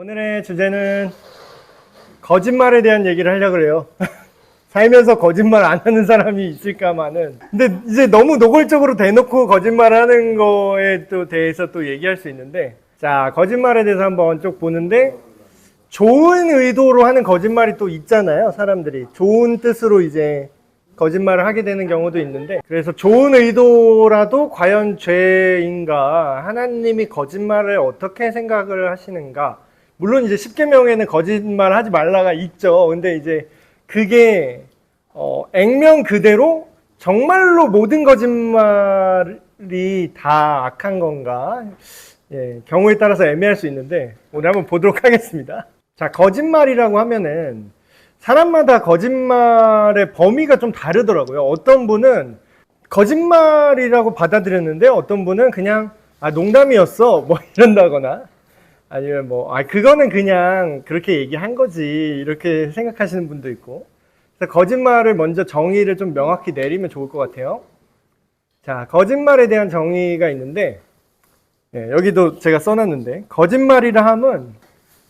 오늘의 주제는 거짓말에 대한 얘기를 하려고 해요. 살면서 거짓말 안 하는 사람이 있을까마는. 근데 이제 너무 노골적으로 대놓고 거짓말을 하는 거에 또 대해서 또 얘기할 수 있는데, 자, 거짓말에 대해서 한번 쭉 보는데, 좋은 의도로 하는 거짓말이 또 있잖아요. 사람들이 좋은 뜻으로 이제 거짓말을 하게 되는 경우도 있는데, 그래서 좋은 의도라도 과연 죄인가, 하나님이 거짓말을 어떻게 생각을 하시는가. 물론 이제 십계명에는 거짓말 하지 말라가 있죠. 근데 이제 그게 액면 그대로 정말로 모든 거짓말이 다 악한 건가, 경우에 따라서 애매할 수 있는데 오늘 한번 보도록 하겠습니다. 자, 거짓말이라고 하면은 사람마다 거짓말의 범위가 좀 다르더라고요. 어떤 분은 거짓말이라고 받아들였는데 어떤 분은 그냥 농담이었어 뭐 이런다거나, 아니면 그거는 그냥 그렇게 얘기한 거지 이렇게 생각하시는 분도 있고. 그래서 거짓말을 먼저 정의를 좀 명확히 내리면 좋을 것 같아요. 자, 거짓말에 대한 정의가 있는데, 여기도 제가 써놨는데, 거짓말이라 함은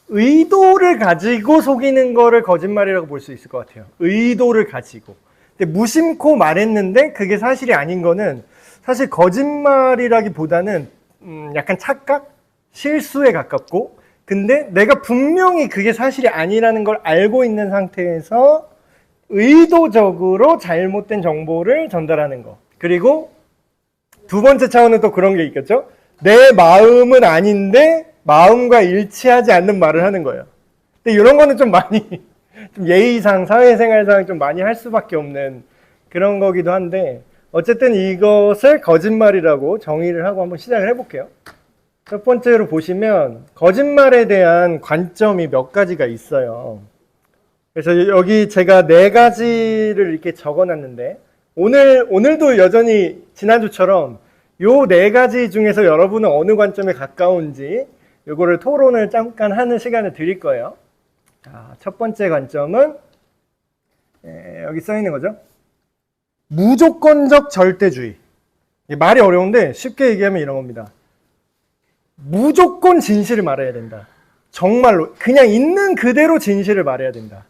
의도를 가지고 속이는 거를 거짓말이라고 볼 수 있을 것 같아요. 의도를 가지고. 근데 무심코 말했는데 그게 사실이 아닌 거는 사실 거짓말이라기보다는 약간 착각? 실수에 가깝고, 근데 내가 분명히 그게 사실이 아니라는 걸 알고 있는 상태에서 의도적으로 잘못된 정보를 전달하는 거. 그리고 두 번째 차원은 또 그런 게 있겠죠. 내 마음은 아닌데 마음과 일치하지 않는 말을 하는 거예요. 근데 이런 거는 좀 많이 좀 예의상, 사회생활상 좀 많이 할 수밖에 없는 그런 거기도 한데, 어쨌든 이것을 거짓말이라고 정의를 하고 한번 시작을 해볼게요. 첫 번째로 보시면 거짓말에 대한 관점이 몇 가지가 있어요. 그래서 여기 제가 4가지를 이렇게 적어놨는데, 오늘도 여전히 지난주처럼 요 4가지 중에서 여러분은 어느 관점에 가까운지 요거를 토론을 잠깐 하는 시간을 드릴 거예요. 자, 첫 번째 관점은 여기 써 있는 거죠. 무조건적 절대주의. 말이 어려운데 쉽게 얘기하면 이런 겁니다. 무조건 진실을 말해야 된다. 정말로 그냥 있는 그대로 진실을 말해야 된다.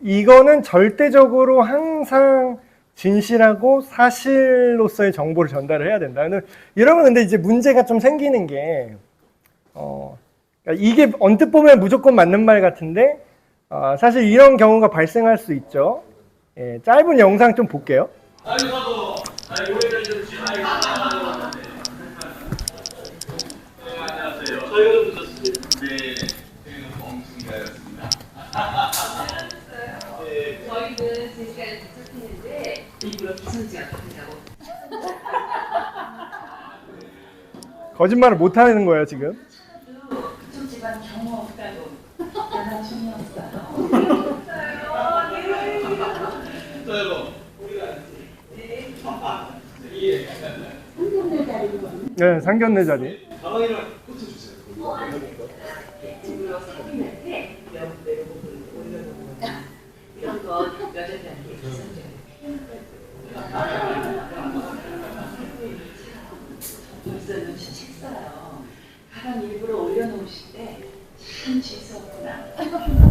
이거는 절대적으로 항상 진실하고 사실로서의 정보를 전달을 해야 된다. 이러면 근데 이제 문제가 좀 생기는 게, 이게 언뜻 보면 무조건 맞는 말 같은데, 사실 이런 경우가 발생할 수 있죠. 짧은 영상 좀 볼게요. 저희는 제 시간에 도착했는데 일부러 기선제압 한다고. 거짓말을 못 하는 거예요, 지금. 그쪽 집안 경호 없다고. 나나 중이 없어요. 네, 상견례 자리. 집으로 서민한테 명부대로 올려놓는 거. 이런 건 여자들한테 기선제압. 벌써 눈치챘어요. 가방 일부러 올려놓으실 때 참 재수없구나. 착하지요.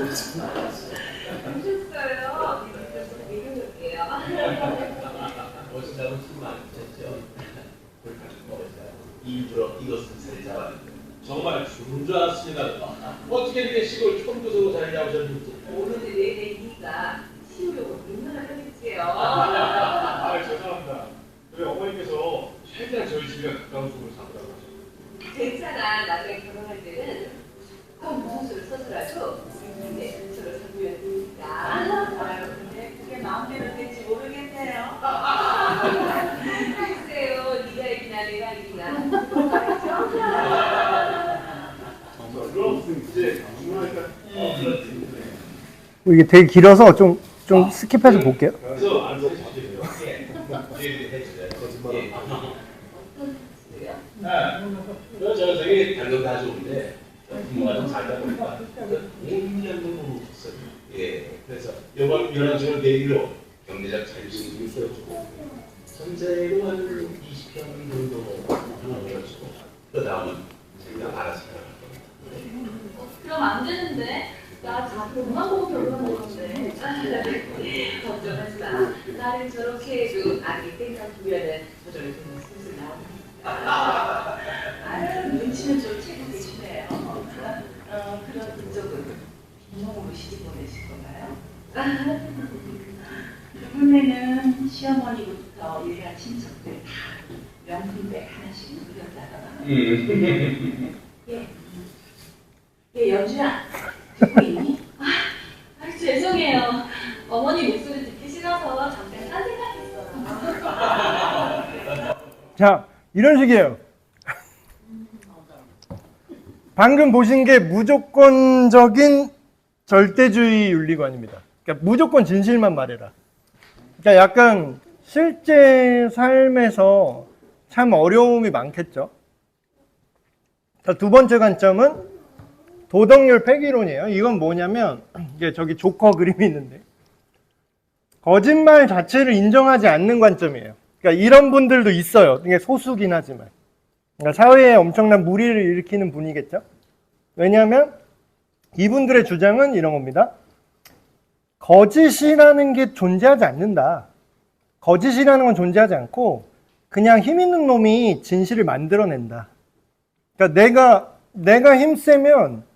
오셨어요. 믿어볼게요. 어쩌다가 숨 안 쳤죠? 일부러 이것은 자리 잡았는데 정말 죽은 줄 알았습니다. 어떻게 이렇게 시골 촌구석으로 자리 잡으셨는지. 오늘은 내내 이니까 치우려고 민원을 하겠지요. 죄송합니다. 저희 어머니께서 최대한 저희 집이랑 가까운 쪽으로 잡으라고 하죠. 괜찮아. 나중에 결혼할 때는 꼭 무슨 수를 써서라도 우리 집에 근처로 잡으면 되니까. 아유, 근데 그게 마음대로 될지 모르겠네요. 글쎄요. 네가 이기나 내가 이기나. 그럼 이제 중요하니까 이게 되게 길어서 좀 스킵해서 볼게요. 그래서 안 보시죠. 저는 되게 달력 가져오는데 부모가 좀 살다 보니까 5년 정도 묵었어요. 그래서 이런 식으로 내기로 경제적 자율성이 있어가지고 전체로 한 20평 정도 만들어주고 그 다음은 자기가 알아서 살아갈 겁니다. 그럼 안 되는데. 나 돈만 보고 결혼하는 건데. 걱정하지 마. 나를 저렇게 해도 아기 땡깡 두면은 저절로 돈 슬슬 나옵니다. 아유, 눈치는 좀 채고 계시네요. 그런 분적은 빈몸으로 시집 보내실 건가요? 이번에는 시어머니부터 일가 친척들 다 명품백 하나씩 누렸다더라. 예, 연주야. 듣고 있니? 죄송해요. 어머니 목소리 듣기 싫어서 잠깐 딴 생각했어요. 자, 이런 식이에요. 방금 보신 게 무조건적인 절대주의 윤리관입니다. 그러니까 무조건 진실만 말해라. 그러니까 약간 실제 삶에서 참 어려움이 많겠죠. 자, 두 번째 관점은 도덕률 폐기론이에요. 이건 뭐냐면 이게 저기 조커 그림이 있는데 거짓말 자체를 인정하지 않는 관점이에요. 그러니까 이런 분들도 있어요. 이게 소수긴 하지만. 그러니까 사회에 엄청난 무리를 일으키는 분이겠죠. 왜냐하면 이분들의 주장은 이런 겁니다. 거짓이라는 게 존재하지 않는다. 거짓이라는 건 존재하지 않고 그냥 힘 있는 놈이 진실을 만들어낸다. 그러니까 내가 힘세면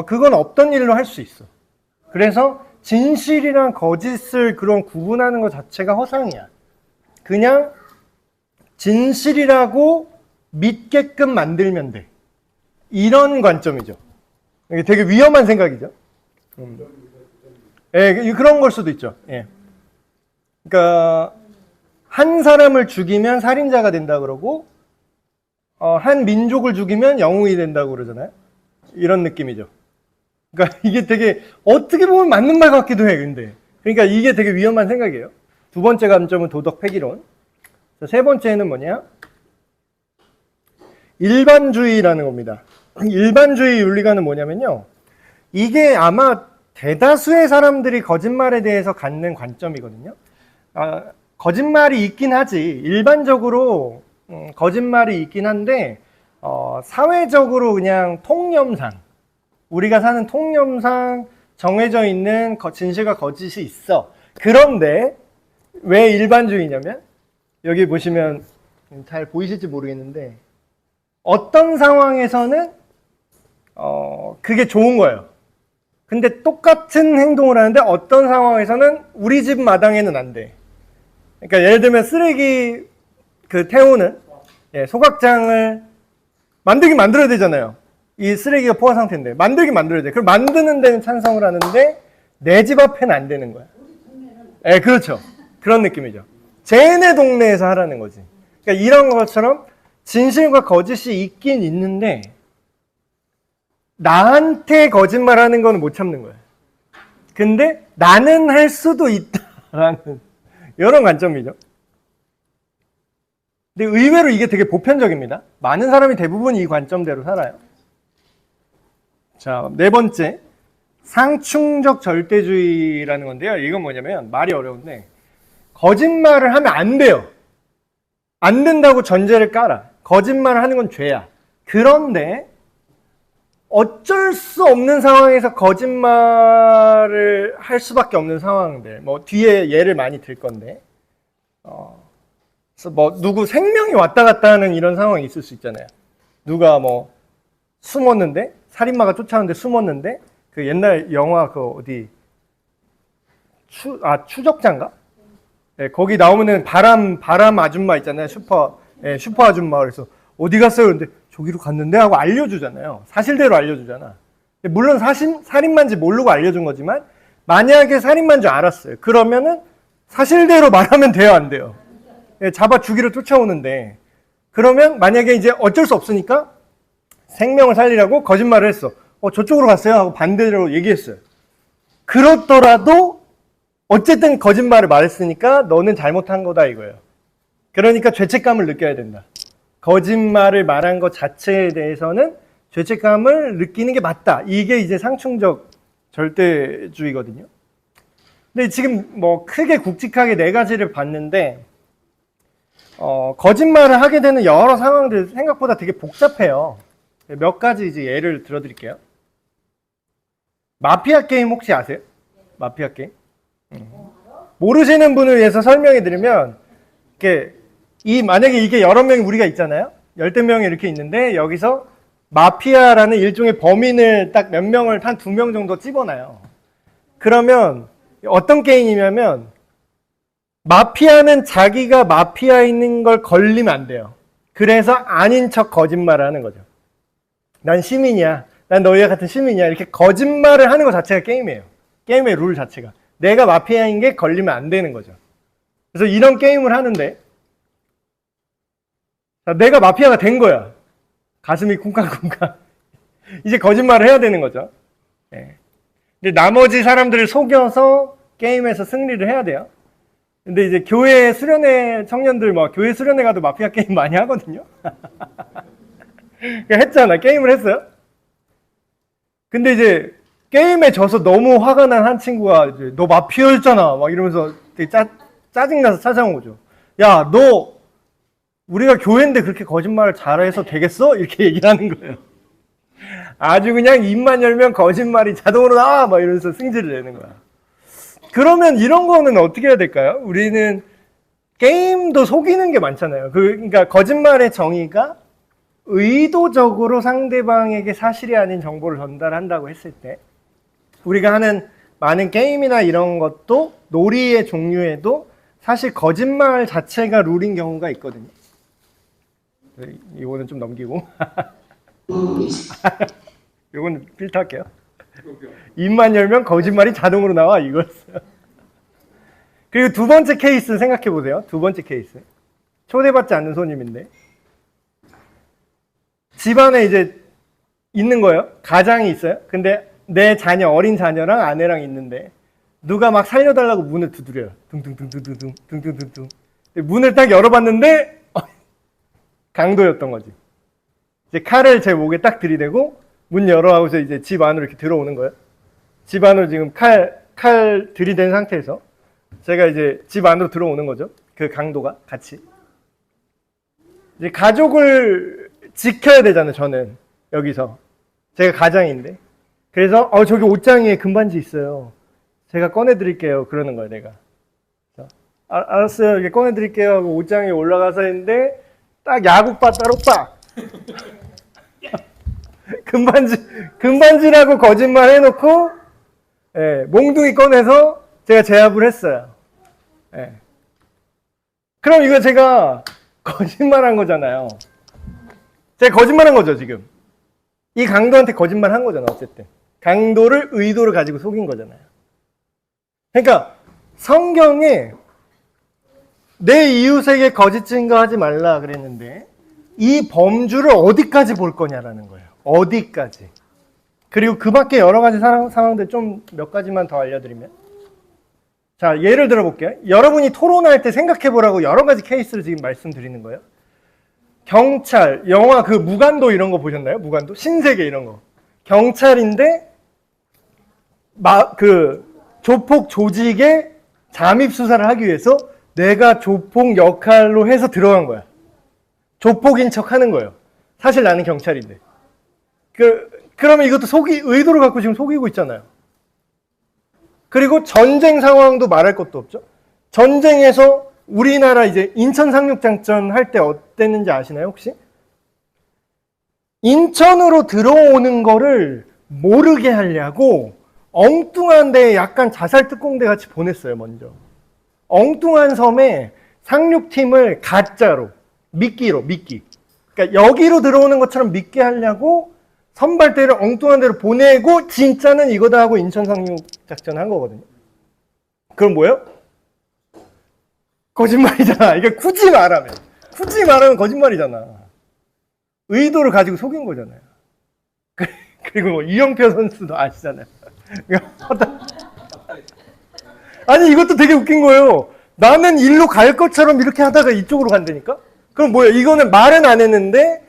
그건 없던 일로 할 수 있어. 그래서 진실이랑 거짓을 그런 구분하는 것 자체가 허상이야. 그냥 진실이라고 믿게끔 만들면 돼. 이런 관점이죠. 이게 되게 위험한 생각이죠. 예, 그런 걸 수도 있죠. 예. 그러니까 한 사람을 죽이면 살인자가 된다 그러고 한 민족을 죽이면 영웅이 된다고 그러잖아요. 이런 느낌이죠. 그러니까 이게 되게 어떻게 보면 맞는 말 같기도 해. 근데 그러니까 이게 되게 위험한 생각이에요. 두 번째 관점은 도덕 폐기론. 세 번째는 뭐냐? 일반주의라는 겁니다. 일반주의 윤리관은 뭐냐면요. 이게 아마 대다수의 사람들이 거짓말에 대해서 갖는 관점이거든요. 거짓말이 있긴 하지. 일반적으로 거짓말이 있긴 한데 사회적으로 그냥 통념상 우리가 사는 통념상 정해져 있는 진실과 거짓이 있어. 그런데 왜 일반주의냐면 여기 보시면 잘 보이실지 모르겠는데 어떤 상황에서는 그게 좋은 거예요. 근데 똑같은 행동을 하는데 어떤 상황에서는 우리 집 마당에는 안 돼. 그러니까 예를 들면 쓰레기 태우는 소각장을 만들어야 되잖아요. 이 쓰레기가 포화 상태인데 만들어야 돼. 그럼 만드는 데는 찬성을 하는데 내 집 앞에는 안 되는 거야. 예, 그렇죠. 그런 느낌이죠. 쟤네 동네에서 하라는 거지. 그러니까 이런 것처럼 진실과 거짓이 있긴 있는데 나한테 거짓말하는 건 못 참는 거야. 근데 나는 할 수도 있다라는 이런 관점이죠. 근데 의외로 이게 되게 보편적입니다. 많은 사람이 대부분 이 관점대로 살아요. 자, 네 번째, 상충적 절대주의라는 건데요. 이건 뭐냐면 말이 어려운데 거짓말을 하면 안 돼요. 안 된다고 전제를 깔아. 거짓말을 하는 건 죄야. 그런데 어쩔 수 없는 상황에서 거짓말을 할 수밖에 없는 상황들, 뭐 뒤에 예를 많이 들 건데, 그래서 뭐 누구 생명이 왔다 갔다 하는 이런 상황이 있을 수 있잖아요. 누가 뭐 숨었는데 살인마가 쫓아오는데 숨었는데 그 옛날 영화 그 어디 추적자인가? 네, 거기 나오면은 바람 아줌마 있잖아요. 슈퍼 아줌마. 그래서 어디 갔어요? 근데 저기로 갔는데 하고 알려주잖아요. 사실대로 알려주잖아. 물론 살인마인지 모르고 알려준 거지만 만약에 살인마인 줄 알았어요. 그러면은 사실대로 말하면 돼요, 안 돼요? 잡아 죽이러 쫓아오는데 그러면 만약에 이제 어쩔 수 없으니까 생명을 살리라고 거짓말을 했어. 저쪽으로 갔어요 하고 반대로 얘기했어요. 그렇더라도 어쨌든 거짓말을 말했으니까 너는 잘못한 거다 이거예요. 그러니까 죄책감을 느껴야 된다. 거짓말을 말한 것 자체에 대해서는 죄책감을 느끼는 게 맞다. 이게 이제 상충적 절대주의거든요. 근데 지금 뭐 크게 굵직하게 네 가지를 봤는데 거짓말을 하게 되는 여러 상황들 생각보다 되게 복잡해요. 몇 가지 이제 예를 들어드릴게요. 마피아 게임 혹시 아세요? 마피아 게임? 모르시는 분을 위해서 설명해 드리면, 만약에 이게 여러 명이 우리가 있잖아요? 열댓 명이 이렇게 있는데, 여기서 마피아라는 일종의 범인을 딱 몇 명을 한 2명 정도 집어놔요. 그러면 어떤 게임이냐면, 마피아는 자기가 마피아인 걸 걸리면 안 돼요. 그래서 아닌 척 거짓말을 하는 거죠. 난 시민이야. 난 너희와 같은 시민이야. 이렇게 거짓말을 하는 것 자체가 게임이에요. 게임의 룰 자체가. 내가 마피아인 게 걸리면 안 되는 거죠. 그래서 이런 게임을 하는데, 내가 마피아가 된 거야. 가슴이 쿵쾅쿵쾅. 이제 거짓말을 해야 되는 거죠. 네. 근데 나머지 사람들을 속여서 게임에서 승리를 해야 돼요. 근데 이제 교회 수련회 청년들 교회 수련회 가도 마피아 게임 많이 하거든요. 했잖아. 게임을 했어요. 근데 이제 게임에 져서 너무 화가 난 한 친구가 이제 너 마피아였잖아. 막 이러면서 되게 짜증나서 찾아온 거죠. 야, 너 우리가 교회인데 그렇게 거짓말을 잘해서 되겠어? 이렇게 얘기를 하는 거예요. 아주 그냥 입만 열면 거짓말이 자동으로 나와! 막 이러면서 승질을 내는 거야. 그러면 이런 거는 어떻게 해야 될까요? 우리는 게임도 속이는 게 많잖아요. 그러니까 거짓말의 정의가 의도적으로 상대방에게 사실이 아닌 정보를 전달한다고 했을 때, 우리가 하는 많은 게임이나 이런 것도 놀이의 종류에도 사실 거짓말 자체가 룰인 경우가 있거든요. 이거는 좀 넘기고 이거는 필터 할게요. 입만 열면 거짓말이 자동으로 나와, 이거였어요. 그리고 두 번째 케이스 생각해 보세요. 두 번째 케이스. 초대받지 않는 손님인데 집안에 이제 있는 거예요. 가장이 있어요. 근데 내 자녀, 어린 자녀랑 아내랑 있는데 누가 막 살려달라고 문을 두드려요. 둥둥둥둥둥 둥둥둥둥. 문을 딱 열어봤는데 강도였던 거지. 이제 칼을 제 목에 딱 들이대고 문 열어 하고서 이제 집 안으로 이렇게 들어오는 거예요. 집 안으로 지금 칼 들이댄 상태에서 제가 이제 집 안으로 들어오는 거죠. 그 강도가 같이. 이제 가족을 지켜야 되잖아요, 저는. 여기서. 제가 가장인데. 그래서, 저기 옷장에 금반지 있어요. 제가 꺼내드릴게요. 그러는 거예요, 내가. 알았어요. 이렇게 꺼내드릴게요. 하고 옷장에 올라가서 했는데, 딱 야구바 따로 빡! 금반지라고 거짓말 해놓고, 예, 몽둥이 꺼내서 제가 제압을 했어요. 예. 그럼 이거 제가 거짓말한 거잖아요. 제가 거짓말한 거죠, 지금. 이 강도한테 거짓말한 거잖아, 어쨌든. 강도를 의도를 가지고 속인 거잖아요. 그러니까 성경에 내 이웃에게 거짓 증거하지 말라 그랬는데 이 범주를 어디까지 볼 거냐라는 거예요. 어디까지. 그리고 그 밖에 여러 가지 상황들 좀 몇 가지만 더 알려드리면, 자, 예를 들어 볼게요. 여러분이 토론할 때 생각해 보라고 여러 가지 케이스를 지금 말씀드리는 거예요. 경찰, 영화 그 무간도 이런 거 보셨나요? 무간도? 신세계 이런 거. 경찰인데 조폭 조직에 잠입 수사를 하기 위해서 내가 조폭 역할로 해서 들어간 거야. 조폭인 척 하는 거예요. 사실 나는 경찰인데. 그러면 이것도 의도를 갖고 지금 속이고 있잖아요. 그리고 전쟁 상황도 말할 것도 없죠. 전쟁에서 우리나라 이제 인천 상륙작전 할 때 어땠는지 아시나요, 혹시? 인천으로 들어오는 거를 모르게 하려고 엉뚱한 데에 약간 자살 특공대 같이 보냈어요, 먼저. 엉뚱한 섬에 상륙팀을 가짜로, 미끼. 그러니까 여기로 들어오는 것처럼 믿게 하려고 선발대를 엉뚱한 데로 보내고 진짜는 이거다 하고 인천 상륙작전 한 거거든요. 그럼 뭐예요? 거짓말이잖아. 이게 굳이 말하면 거짓말이잖아. 의도를 가지고 속인 거잖아요. 그리고 뭐 이영표 선수도 아시잖아요. 아니 이것도 되게 웃긴 거예요. 나는 일로 갈 것처럼 이렇게 하다가 이쪽으로 간다니까? 그럼 뭐예요? 이거는 말은 안 했는데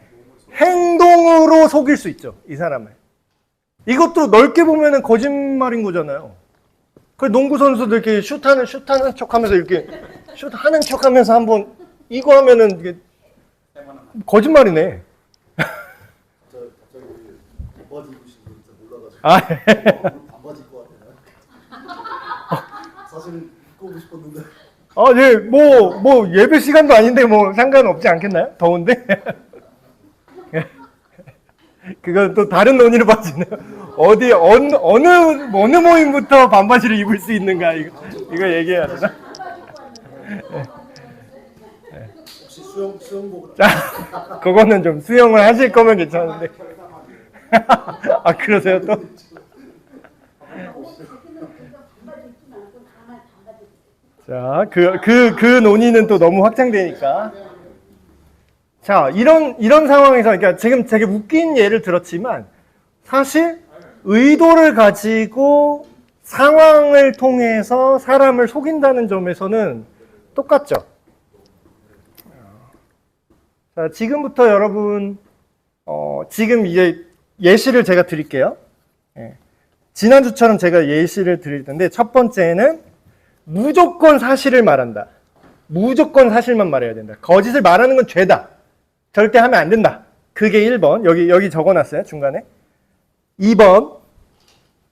행동으로 속일 수 있죠, 이 사람을. 이것도 넓게 보면은 거짓말인 거잖아요. 그 농구 선수들 이렇게 슛하는 척하면서 이렇게 슛하는 척하면서 한번 이거 하면은 이게 거짓말이네. 갑자기 반바지 입으신 분 진짜 몰라가지고 아, 반바지 입고 왔대요. 사실은 입고 오고 싶었는데 예, 뭐 예배 시간도 아닌데 뭐 상관없지 않겠나요? 더운데? 그건 또 다른 논의로 봐지네요. 어디 어느 모임부터 반바지를 입을 수 있는가 이거 얘기해야 되나? 혹시 수영복 자, 그거는 좀 수영을 하실 거면 괜찮은데. 아, 그러세요 또? 자, 그 논의는 또 너무 확장되니까. 자, 이런 상황에서, 그러니까 지금 되게 웃긴 예를 들었지만, 사실 의도를 가지고 상황을 통해서 사람을 속인다는 점에서는 똑같죠. 자, 지금부터 여러분, 지금 이제 예시를 제가 드릴게요. 예. 지난주처럼 제가 예시를 드릴 텐데, 첫 번째는 무조건 사실을 말한다. 무조건 사실만 말해야 된다. 거짓을 말하는 건 죄다. 절대 하면 안 된다. 그게 1번. 여기 적어놨어요, 중간에. 2번.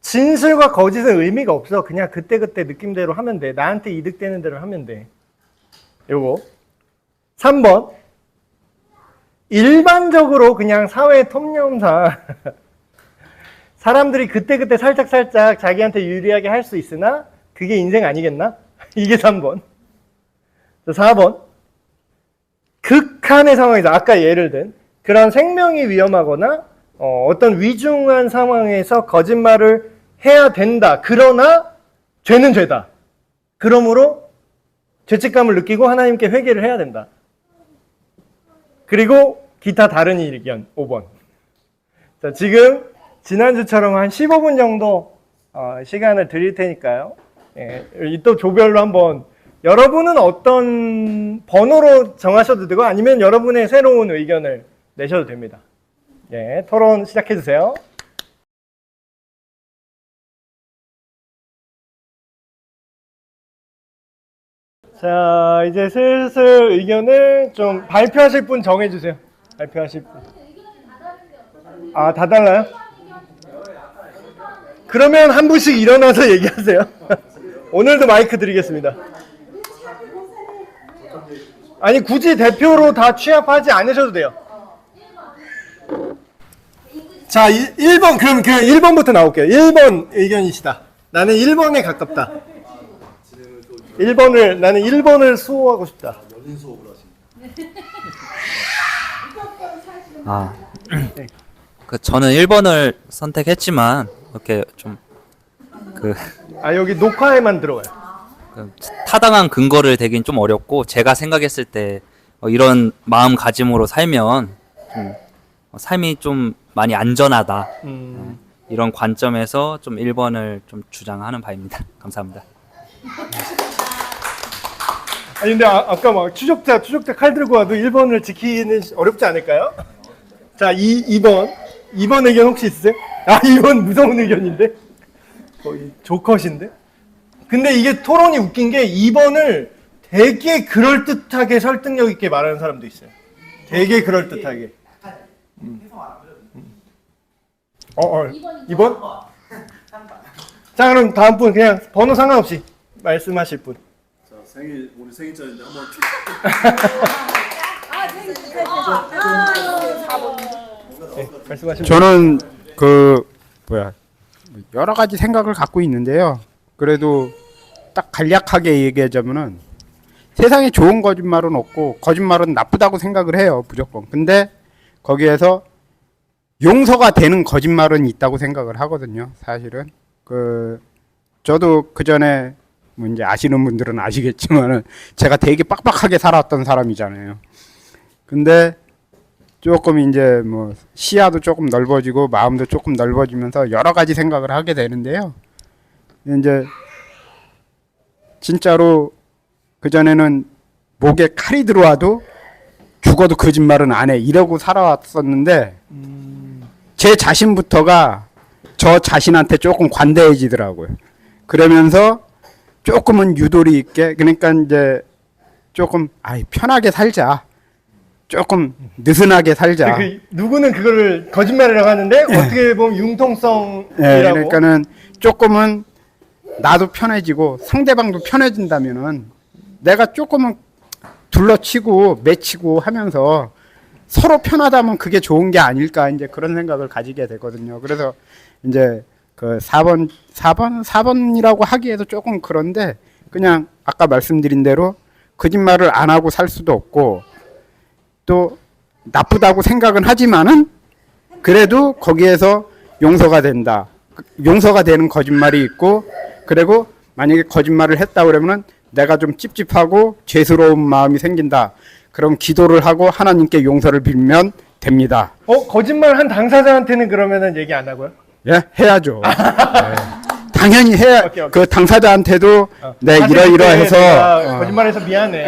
진실과 거짓은 의미가 없어. 그냥 그때그때 느낌대로 하면 돼. 나한테 이득되는 대로 하면 돼. 요거. 3번. 일반적으로 그냥 사회 통념상 사람들이 그때그때 살짝살짝 자기한테 유리하게 할 수 있으나 그게 인생 아니겠나? 이게 3번. 4번. 극한의 상황에서 아까 예를 든 그런 생명이 위험하거나 어떤 위중한 상황에서 거짓말을 해야 된다. 그러나 죄는 죄다. 그러므로 죄책감을 느끼고 하나님께 회개를 해야 된다. 그리고 기타 다른 의견 5번. 자, 지금 지난주처럼 한 15분 정도 시간을 드릴 테니까요. 예, 또 조별로 한번 여러분은 어떤 번호로 정하셔도 되고 아니면 여러분의 새로운 의견을 내셔도 됩니다. 예, 토론 시작해 주세요. 자, 이제 슬슬 의견을 좀 발표하실 분 정해 주세요. 발표하실 분. 아, 다 달라요? 그러면 한 분씩 일어나서 얘기하세요. 오늘도 마이크 드리겠습니다. 아니, 굳이 대표로 다 취합하지 않으셔도 돼요. 자, 1번, 그럼 1번부터 나올게요. 1번 의견이시다. 나는 1번에 가깝다. 1번을, 나는 1번을 수호하고 싶다. 연인 수업을 하십니다. 저는 1번을 선택했지만 이렇게 좀 여기 녹화에만 들어와요. 타당한 근거를 대긴 좀 어렵고 제가 생각했을 때 이런 마음가짐으로 살면 좀 삶이 좀 많이 안전하다. 이런 관점에서 좀 1번을 좀 주장하는 바입니다. 감사합니다. 아니, 근데 아까 막 추적자 칼 들고 와도 1번을 지키는 어렵지 않을까요? 자, 2번 의견 혹시 있으세요? 아, 이건 무서운 의견인데? 거의 조컷인데? 근데 이게 토론이 웃긴 게 2번을 되게 그럴듯하게 설득력 있게 말하는 사람도 있어요. 되게 그럴듯하게. 2번? 자, 그럼 다음 분 그냥 번호 상관없이 말씀하실 분. 자, 오늘 생일자인데 한번 네, 말씀하시면 저는 여러 가지 생각을 갖고 있는데요. 그래도 딱 간략하게 얘기하자면은 세상에 좋은 거짓말은 없고 거짓말은 나쁘다고 생각을 해요, 무조건. 근데 거기에서 용서가 되는 거짓말은 있다고 생각을 하거든요, 사실은. 저도 그 전에 뭐 이제 아시는 분들은 아시겠지만은 제가 되게 빡빡하게 살았던 사람이잖아요. 근데 조금 이제 뭐 시야도 조금 넓어지고 마음도 조금 넓어지면서 여러 가지 생각을 하게 되는데요. 이제 진짜로 그 전에는 목에 칼이 들어와도 죽어도 거짓말은 안 해 이러고 살아왔었는데 제 자신부터가 저 자신한테 조금 관대해지더라고요. 그러면서 조금은 유도리 있게, 그러니까 이제 조금 편하게 살자. 조금 느슨하게 살자. 누구는 그거를 거짓말이라고 하는데 어떻게 보면 융통성이라고. 네, 그러니까는 조금은 나도 편해지고 상대방도 편해진다면은 내가 조금은 둘러치고 맺히고 하면서 서로 편하다면 그게 좋은 게 아닐까 이제 그런 생각을 가지게 되거든요. 그래서 이제 그 4번이라고 하기에도 조금 그런데 그냥 아까 말씀드린 대로 거짓말을 안 하고 살 수도 없고 또 나쁘다고 생각은 하지만은 그래도 거기에서 용서가 된다. 용서가 되는 거짓말이 있고 그리고 만약에 거짓말을 했다 그러면은 내가 좀 찝찝하고 죄스러운 마음이 생긴다. 그럼 기도를 하고 하나님께 용서를 빌면 됩니다. 거짓말 한 당사자한테는 그러면은 얘기 안 하고요? 예, 해야죠. 네. 당연히 해야. 오케이. 그 당사자한테도 네 사실 이러이러해서 그때 내가 거짓말해서 미안해.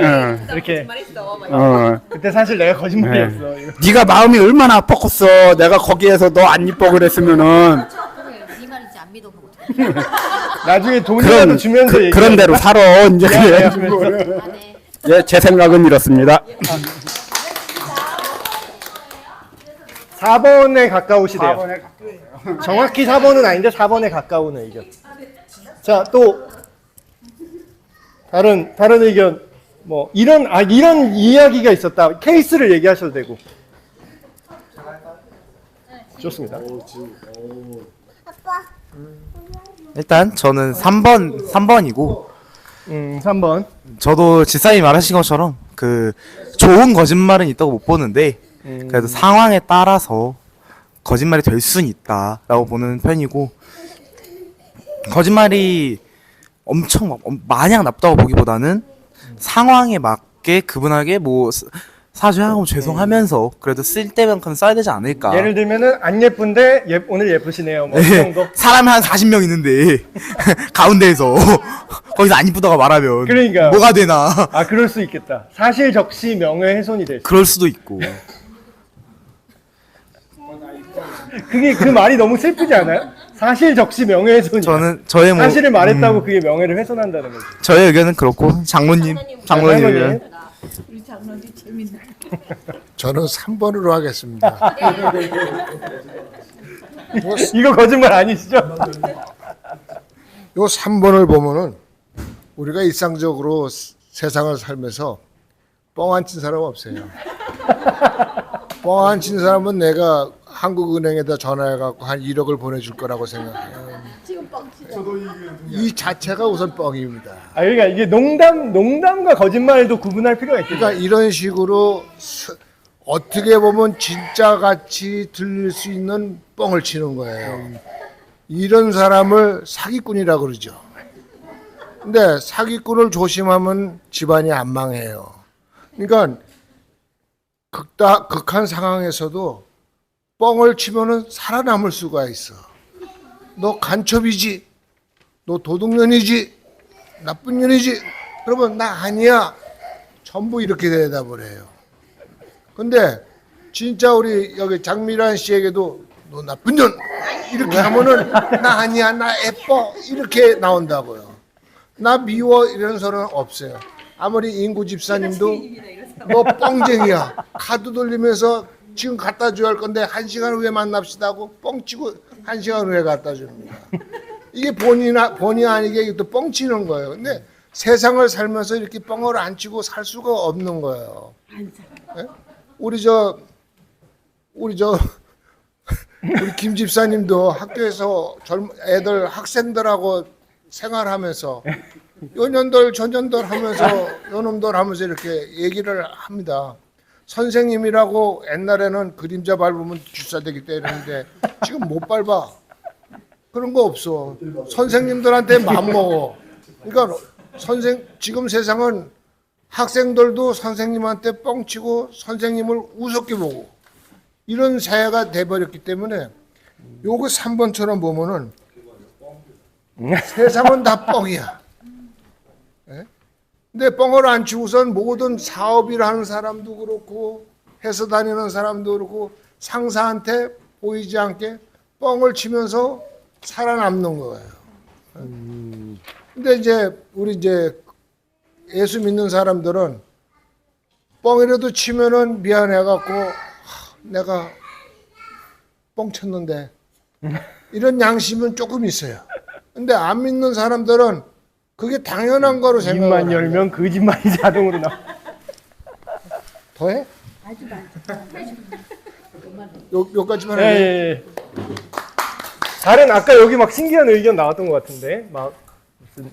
이렇게 거짓말했어. 그때 사실 내가 거짓말이었어. 이거. 네가 마음이 얼마나 아팠겠어. 내가 거기에서 너 안 이뻐 그랬으면은 네 말인지 안 믿어보고 나중에 돈이라도 주면서 얘기해. 그런 대로 살아 이제 미안해. 그래. 네. 예, 제 생각은 이렇습니다. 4번에 가까우시대요. 정확히 4번은 아닌데 4번에 가까운 의견. 자, 또 다른 의견 뭐 이런 이야기가 있었다. 케이스를 얘기하셔도 되고. 좋습니다. 일단 저는 3번이고 3번. 저도 지사님이 말하신 것처럼 그 좋은 거짓말은 있다고 못 보는데 그래도 상황에 따라서 거짓말이 될 수는 있다라고 보는 편이고 거짓말이 엄청 마냥 나쁘다고 보기보다는 상황에 맞게 그분에게 뭐 사죄하고 죄송하면서 그래도 쓸 때만큼 써야 되지 않을까. 예를 들면은 안 예쁜데 오늘 예쁘시네요. 뭐 이 정도. 사람이 한 40명 있는데 가운데에서 거기서 안 이쁘다고 말하면 그러니까. 뭐가 되나. 아, 그럴 수 있겠다. 사실 적시 명예훼손이 될 수. 그럴 수도 있고. 그게 그 말이 너무 슬프지 않아요? 사실 적시 명예훼손이. 저는 저의 뭐 사실을 말했다고 그게 명예를 훼손한다는 거지. 저의 의견은 그렇고 장로님 의견. 우리 장로님 재밌네. 저는 3번으로 하겠습니다. 이거 거짓말 아니시죠? 요 3번을 보면은 우리가 일상적으로 세상을 살면서 뻥 안 친 사람 없어요. 뻥 안 친 사람은 내가 한국은행에다 전화해갖고 한 1억을 보내줄 거라고 생각해요. 이 자체가 우선 뻥입니다. 아, 그러니까 이게 농담과 거짓말도 구분할 필요가 있겠죠. 그러니까 이런 식으로 어떻게 보면 진짜 같이 들릴 수 있는 뻥을 치는 거예요. 이런 사람을 사기꾼이라고 그러죠. 근데 사기꾼을 조심하면 집안이 안 망해요. 그러니까 극한 상황에서도 뻥을 치면은 살아남을 수가 있어. 너 간첩이지, 너 도둑년이지, 나쁜 년이지. 그러면 나 아니야. 전부 이렇게 대답을 해요. 근데 진짜 우리 여기 장미란 씨에게도 너 나쁜 년 이렇게 하면은 나 아니야, 나 예뻐 이렇게 나온다고요. 나 미워 이런 소리는 없어요. 아무리 인구 집사님도 너 뻥쟁이야. 카드 돌리면서 지금 갖다 줘야 할 건데 1시간 후에 만납시다 하고 뻥치고 1시간 후에 갖다 줍니다. 이게 본의 아니게 또 뻥치는 거예요. 근데 세상을 살면서 이렇게 뻥을 안 치고 살 수가 없는 거예요. 네? 우리 김 집사님도 학교에서 애들 학생들하고 생활하면서 요년들 저년들 하면서 요놈들 하면서 이렇게 얘기를 합니다. 선생님이라고 옛날에는 그림자 밟으면 주사되기 때문에 지금 못 밟아. 그런 거 없어. 선생님들한테 맘먹어. 그러니까 지금 세상은 학생들도 선생님한테 뻥치고 선생님을 우습게 보고 이런 사회가 돼버렸기 때문에 요거 3번처럼 보면은 세상은 다 뻥이야. 예? 근데 뻥을 안 치고선 모든 사업을 하는 사람도 그렇고 회사 다니는 사람도 그렇고 상사한테 보이지 않게 뻥을 치면서 살아남는 거예요. 근데 이제 우리 예수 믿는 사람들은 뻥이라도 치면은 미안해갖고 내가 뻥 쳤는데 이런 양심은 조금 있어요. 근데 안 믿는 사람들은 그게 당연한 거로 입만 생각을 열면 거짓말이 자동으로 나와. 더해? 여기까지만 예, 해. 예, 예. 다른 아까 여기 막 신기한 의견 나왔던 것 같은데 막 무슨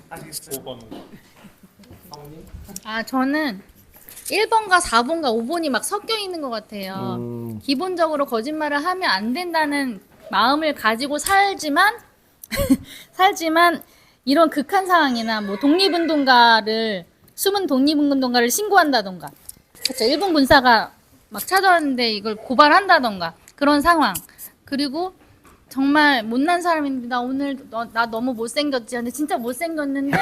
아, 저는 1번과 4번과 5번이 막 섞여 있는 것 같아요. 기본적으로 거짓말을 하면 안 된다는 마음을 가지고 살지만 이런 극한 상황이나 뭐 숨은 독립운동가를 신고한다던가, 그렇죠. 일본 군사가 막 찾아왔는데 이걸 고발한다던가 그런 상황. 그리고 정말 못난 사람인데 나 오늘 나 너무 못생겼지. 근데 진짜 못생겼는데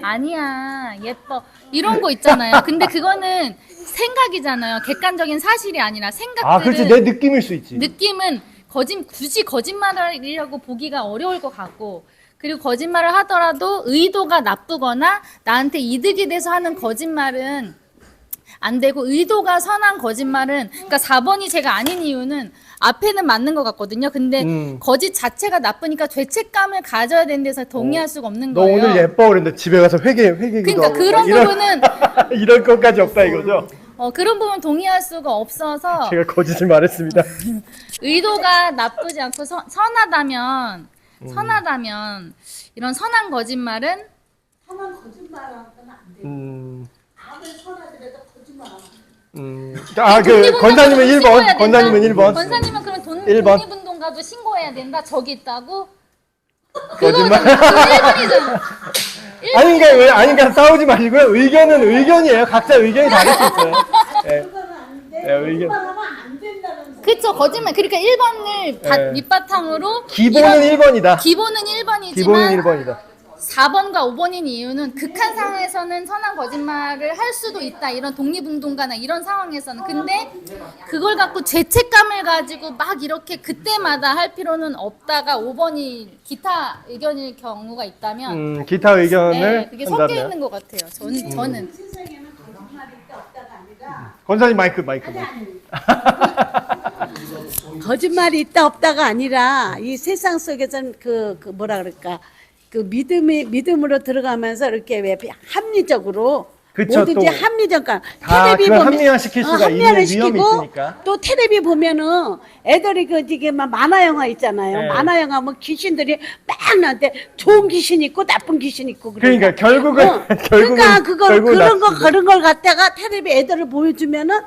아니야 예뻐 이런 거 있잖아요. 근데 그거는 생각이잖아요. 객관적인 사실이 아니라 생각들은. 아, 그렇지. 내 느낌일 수 있지. 느낌은 굳이 거짓말이라고 보기가 어려울 것 같고, 그리고 거짓말을 하더라도 의도가 나쁘거나 나한테 이득이 돼서 하는 거짓말은 안 되고, 의도가 선한 거짓말은, 그러니까 4번이 제가 아닌 이유는 앞에는 맞는 것 같거든요. 근데 거짓 자체가 나쁘니까 죄책감을 가져야 되는 데서 동의할 수가 없는 너 거예요. 오늘 예뻐 그랬는데 집에 가서 회개기도 그러니까 하고 그런 이런, 부분은 이런 것까지 없다 이거죠. 그런 부분 동의할 수가 없어서 제가 거짓을 말했습니다. 의도가 나쁘지 않고 선하다면 이런 선한 거짓말은 선한 거짓말하면 안 돼. 아무리 선하더라도 거짓말 안 돼. 아, 그 권사님은 1번. 권사님은 1번. 권사님은 그럼 1번. 독립운동가도 신고해야 된다. 저기 있다고? 거짓말. 그거 1번이잖아. 그러니까 싸우지 마시고요. 의견은 의견이에요. 각자 의견이 다를 수 있어요. 예. 그거는 안 돼. 네, 의견. 거짓말하면 안 된다는 소리. 그쵸, 거짓말. 그러니까 1번을 네. 밑바탕으로 기본은 1번이다. 기본은 1번이지만 기본은 1번이다. 4번과 5번인 이유는 극한 상황에서는 선한 거짓말을 할 수도 있다. 이런 독립운동가나 이런 상황에서는. 근데 그걸 갖고 죄책감을 가지고 막 이렇게 그때마다 할 필요는 없다가 5번이 기타 의견일 경우가 있다면 기타 의견을 네, 그게 섞여 한다면. 있는 것 같아요. 저는. 세상에는 거짓말이 있다 없다가 아니라 권사님 마이크. 거짓말이 있다 없다가 아니라 이 세상 속에서는 그 뭐라 그럴까, 그 믿음으로 들어가면서 이렇게 왜 합리적으로 그쵸, 뭐든지 또 합리적까 다 그걸 합리화시킬 수가 있는 위험이 있으니까. 또 텔레비 보면은 애들이 이게 막 만화 영화 있잖아요. 네. 만화 영화 뭐 귀신들이 막 나한테 좋은 귀신 있고 나쁜 귀신 있고 그러니까 결국은 그러니까 결국은 그런 걸 갖다가 텔레비 애들을 보여주면은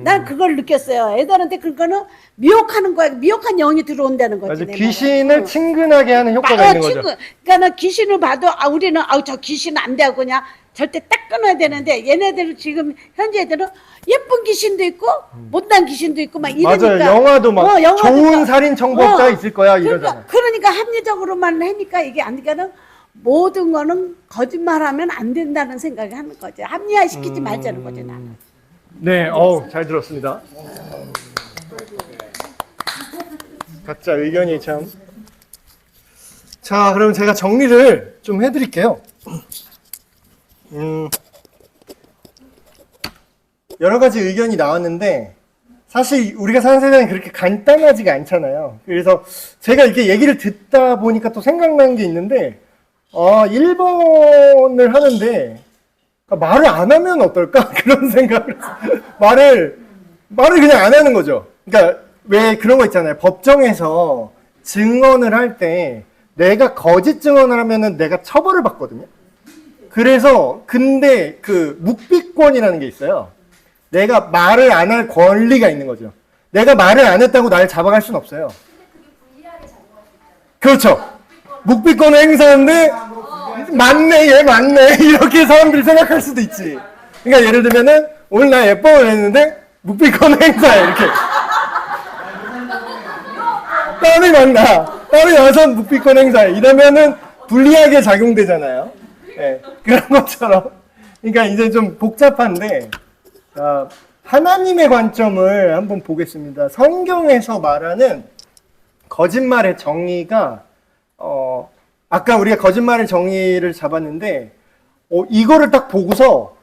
난 그걸 느꼈어요. 애들한테 그거는 미혹하는 거야. 미혹한 영이 들어온다는 거지. 맞아. 내 귀신을 말은. 친근하게 하는 효과가 있는 거죠. 그러니까 나 귀신을 봐도 우리는 저 귀신 안 돼 하고 그냥 절대 딱 끊어야 되는데, 얘네들은 지금 현재 애들은 예쁜 귀신도 있고 못난 귀신도 있고 막 이러니까. 맞아요. 영화도 막 영화도 좋은 막, 살인 청법자 있을 거야 이러잖아. 그러니까 합리적으로만 하니까 이게 안 되니까는 모든 거는 거짓말하면 안 된다는 생각을 하는 거죠. 합리화시키지 말자는 거죠, 나는. 네, 잘 들었습니다. 각자 의견이 참. 자, 그럼 제가 정리를 좀 해드릴게요. 여러 가지 의견이 나왔는데 사실 우리가 사는 세상이 그렇게 간단하지가 않잖아요. 그래서 제가 이렇게 얘기를 듣다 보니까 또 생각난 게 있는데 1번을 하는데 말을 안 하면 어떨까? 그런 생각을 말을 그냥 안 하는 거죠. 그러니까 왜 그런 거 있잖아요. 법정에서 증언을 할 때 내가 거짓 증언을 하면은 내가 처벌을 받거든요. 그래서 근데 그 묵비권이라는 게 있어요. 내가 말을 안 할 권리가 있는 거죠. 내가 말을 안 했다고 날 잡아갈 수는 없어요. 그렇죠. 묵비권을 행사하는데 맞네, 얘 맞네 이렇게 사람들이 생각할 수도 있지. 그러니까 예를 들면은 오늘 나 예뻐를 했는데 묵비권 행사해 이렇게. 땀이 와서 묵비권 행사해 이러면은 불리하게 작용되잖아요. 네, 그런 것처럼. 그러니까 이제 좀 복잡한데 하나님의 관점을 한번 보겠습니다. 성경에서 말하는 거짓말의 정의가 아까 우리가 거짓말의 정의를 잡았는데 이거를 딱 보고서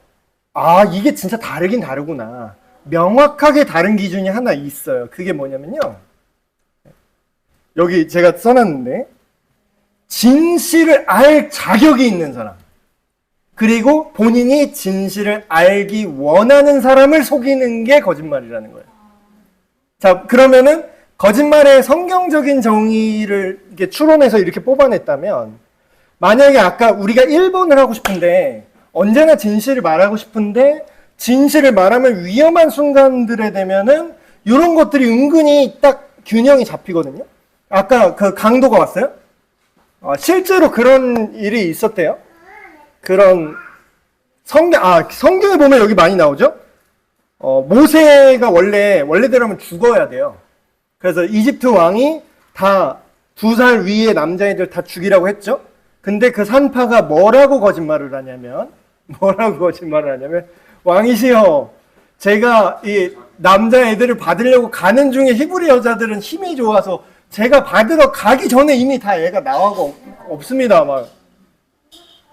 아, 이게 진짜 다르긴 다르구나. 명확하게 다른 기준이 하나 있어요. 그게 뭐냐면요. 여기 제가 써놨는데, 진실을 알 자격이 있는 사람, 그리고 본인이 진실을 알기 원하는 사람을 속이는 게 거짓말이라는 거예요. 자, 그러면은 거짓말의 성경적인 정의를 이렇게 추론해서 이렇게 뽑아냈다면, 만약에 아까 우리가 1번을 하고 싶은데, 언제나 진실을 말하고 싶은데 진실을 말하면 위험한 순간들에 되면은 이런 것들이 은근히 딱 균형이 잡히거든요. 아까 그 강도가 왔어요? 실제로 그런 일이 있었대요. 그런 성경에 보면 여기 많이 나오죠. 모세가 원래대로 하면 죽어야 돼요. 그래서 이집트 왕이 다 2살 위의 남자애들 다 죽이라고 했죠. 근데 그 산파가 뭐라고 거짓말을 하냐면 왕이시여, 제가 이 남자애들을 받으려고 가는 중에 히브리 여자들은 힘이 좋아서 제가 받으러 가기 전에 이미 다 애가 나와가 없습니다. 막.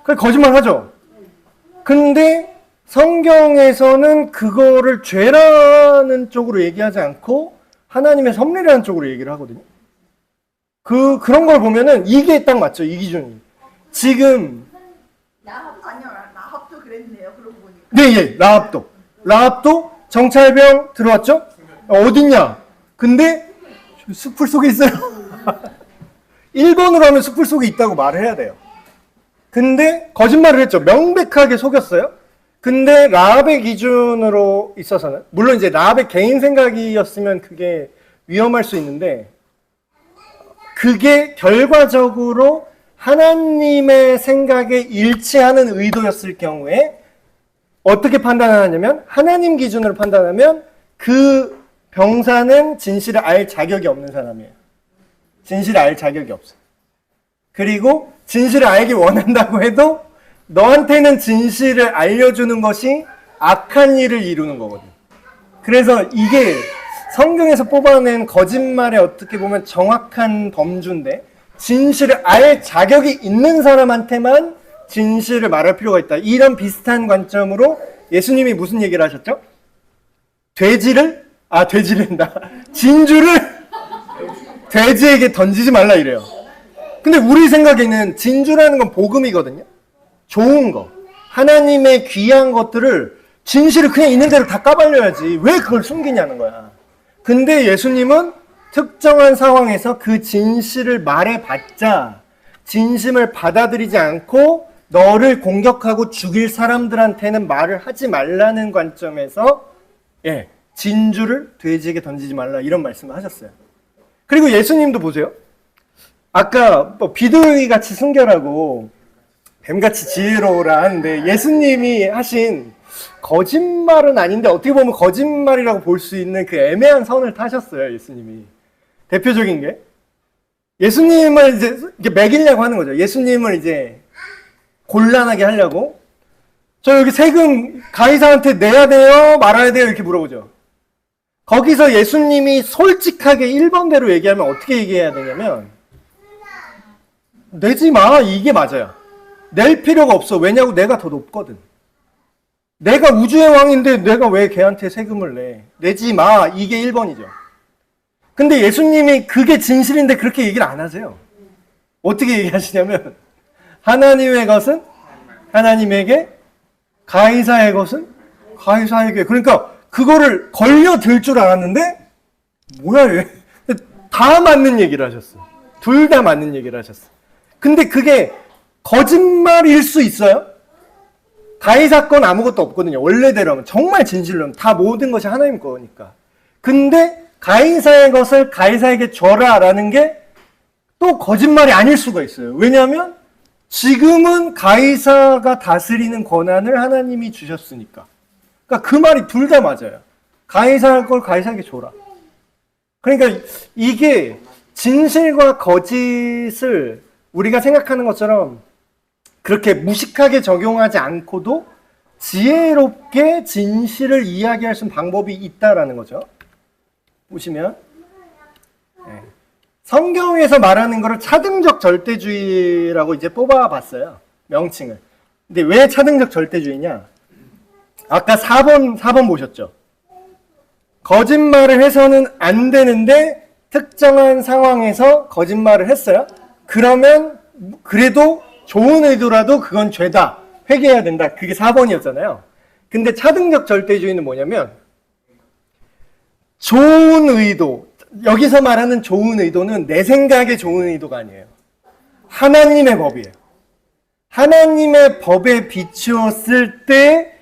그 거짓말 하죠. 근데 성경에서는 그거를 죄라는 쪽으로 얘기하지 않고 하나님의 섭리라는 쪽으로 얘기를 하거든요. 그런 걸 보면은 이게 딱 맞죠. 이 기준이. 지금 라합도 그랬네요. 그러고 보니까. 네, 예, 라합도 정찰병 들어왔죠? 어딨냐? 근데 숲풀 속에 있어요. 1번으로 하면 숲풀 속에 있다고 말을 해야 돼요. 근데 거짓말을 했죠. 명백하게 속였어요. 근데 라합의 기준으로 있어서는, 물론 이제 라합의 개인 생각이었으면 그게 위험할 수 있는데, 그게 결과적으로 하나님의 생각에 일치하는 의도였을 경우에 어떻게 판단하냐면, 하나님 기준으로 판단하면 그 병사는 진실을 알 자격이 없는 사람이에요. 진실을 알 자격이 없어요. 그리고 진실을 알기 원한다고 해도 너한테는 진실을 알려주는 것이 악한 일을 이루는 거거든요. 그래서 이게 성경에서 뽑아낸 거짓말의 어떻게 보면 정확한 범주인데, 진실을 알 자격이 있는 사람한테만 진실을 말할 필요가 있다. 이런 비슷한 관점으로 예수님이 무슨 얘기를 하셨죠? 진주를 돼지에게 던지지 말라 이래요. 근데 우리 생각에는 진주라는 건 복음이거든요. 좋은 거, 하나님의 귀한 것들을, 진실을 그냥 있는 대로 다 까발려야지 왜 그걸 숨기냐는 거야. 근데 예수님은 특정한 상황에서 그 진실을 말해봤자 진심을 받아들이지 않고 너를 공격하고 죽일 사람들한테는 말을 하지 말라는 관점에서, 예, 진주를 돼지에게 던지지 말라 이런 말씀을 하셨어요. 그리고 예수님도 보세요. 아까 뭐 비둘기같이 순결하고 뱀같이 지혜로우라 하는데, 예수님이 하신 거짓말은 아닌데 어떻게 보면 거짓말이라고 볼 수 있는 그 애매한 선을 타셨어요. 예수님이. 대표적인 게, 예수님을 이제 이렇게 매기려고 하는 거죠. 예수님을 이제 곤란하게 하려고, 저 여기 세금 가이사한테 내야 돼요? 말아야 돼요? 이렇게 물어보죠. 거기서 예수님이 솔직하게 1번대로 얘기하면 어떻게 얘기해야 되냐면, 내지 마, 이게 맞아요. 낼 필요가 없어. 왜냐고, 내가 더 높거든. 내가 우주의 왕인데 내가 왜 걔한테 세금을 내? 내지 마, 이게 1번이죠. 근데 예수님이 그게 진실인데 그렇게 얘기를 안 하세요. 어떻게 얘기하시냐면, 하나님의 것은 하나님에게, 가이사의 것은 가이사에게. 그러니까 그거를 걸려들 줄 알았는데 뭐야 얘, 다 맞는 얘기를 하셨어요. 둘 다 맞는 얘기를 하셨어요. 근데 그게 거짓말일 수 있어요? 가이사 건 아무것도 없거든요. 원래대로 하면, 정말 진실로 하면 다 모든 것이 하나님 거니까. 근데 가이사의 것을 가이사에게 줘라라는 게 또 거짓말이 아닐 수가 있어요. 왜냐하면 지금은 가이사가 다스리는 권한을 하나님이 주셨으니까. 그러니까 그 말이 둘 다 맞아요. 가이사 걸 가이사에게 줘라. 그러니까 이게 진실과 거짓을 우리가 생각하는 것처럼 그렇게 무식하게 적용하지 않고도 지혜롭게 진실을 이야기할 수 있는 방법이 있다라는 거죠. 보시면, 네. 성경에서 말하는 거를 차등적 절대주의라고 이제 뽑아봤어요. 명칭을. 근데 왜 차등적 절대주의냐? 아까 4번 보셨죠? 거짓말을 해서는 안 되는데 특정한 상황에서 거짓말을 했어요. 그러면 그래도 좋은 의도라도 그건 죄다. 회개해야 된다. 그게 4번이었잖아요. 근데 차등적 절대주의는 뭐냐면 좋은 의도, 여기서 말하는 좋은 의도는 내 생각에 좋은 의도가 아니에요. 하나님의 법이에요. 하나님의 법에 비추었을 때